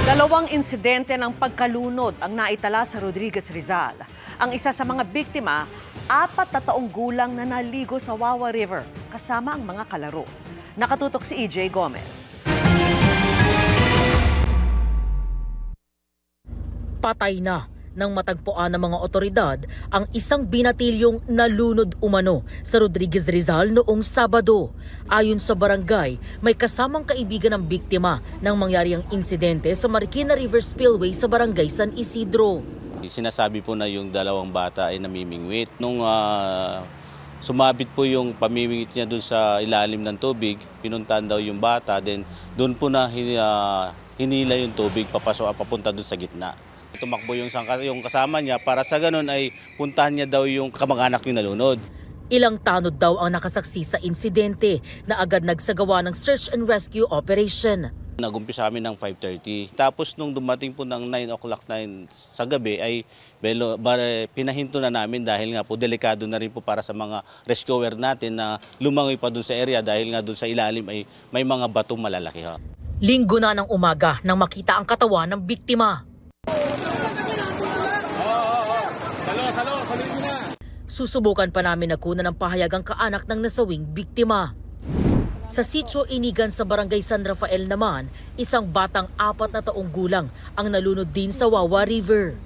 Dalawang insidente ng pagkalunod ang naitala sa Rodriguez, Rizal. Ang isa sa mga biktima, 4 na taong gulang na naligo sa Wawa River kasama ang mga kalaro. Nakatutok si EJ Gomez. Patay na nang matagpuan ng mga otoridad ang isang binatilyong nalunod umano sa Rodriguez, Rizal noong Sabado. Ayon sa barangay, may kasamang kaibigan ng biktima nang mangyari ang insidente sa Marikina River Spillway sa barangay San Isidro. Sinasabi po na yung dalawang bata ay namimingwit. Nung sumabit po yung pamimingwit niya doon sa ilalim ng tubig, pinuntahan daw yung bata, then doon po na hinila yung tubig papunta doon sa gitna. Tumakbo yung kasama niya para sa ganun ay puntahan niya daw yung kamag-anak yung nalunod. Ilang tanod daw ang nakasaksi sa insidente na agad nagsagawa ng search and rescue operation. Nag-umpisa kami ng 5:30. Tapos nung dumating po ng 9 o'clock sa gabi ay pinahinto na namin dahil nga po delikado na rin po para sa mga rescuer natin na lumangoy pa doon sa area dahil nga doon sa ilalim ay may mga batong malalaki. Linggo na ng umaga nang makita ang katawan ng biktima. Susubukan pa namin na kunan ng pahayag ang kaanak ng nasawing biktima. Sa Sitio Inigan sa Barangay San Rafael naman, isang batang 4 na taong gulang ang nalunod din sa Wawa River.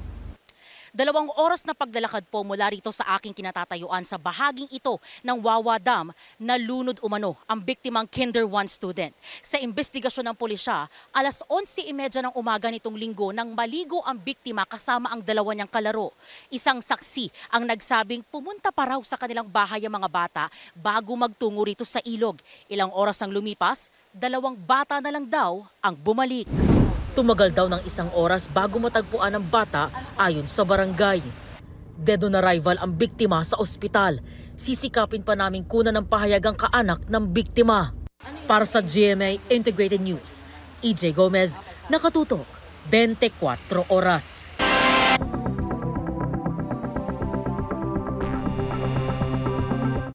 2 oras na paglalakad po mula rito sa aking kinatatayuan sa bahaging ito ng Wawa Dam, nalunod umano ang biktimang Kinder 1 student. Sa investigasyon ng pulisya, alas 11:30 ng umaga nitong linggo nang maligo ang biktima kasama ang 2 niyang kalaro. Isang saksi ang nagsabing pumunta pa raw sa kanilang bahay ang mga bata bago magtungo rito sa ilog. Ilang oras ang lumipas, 2 bata na lang daw ang bumalik. Tumagal daw ng 1 oras bago matagpuan ng bata ayon sa barangay. Dead on arrival ang biktima sa ospital. Sisikapin pa namin kunan ng pahayag ang kaanak ng biktima. Para sa GMA Integrated News, EJ Gomez, nakatutok, 24 oras.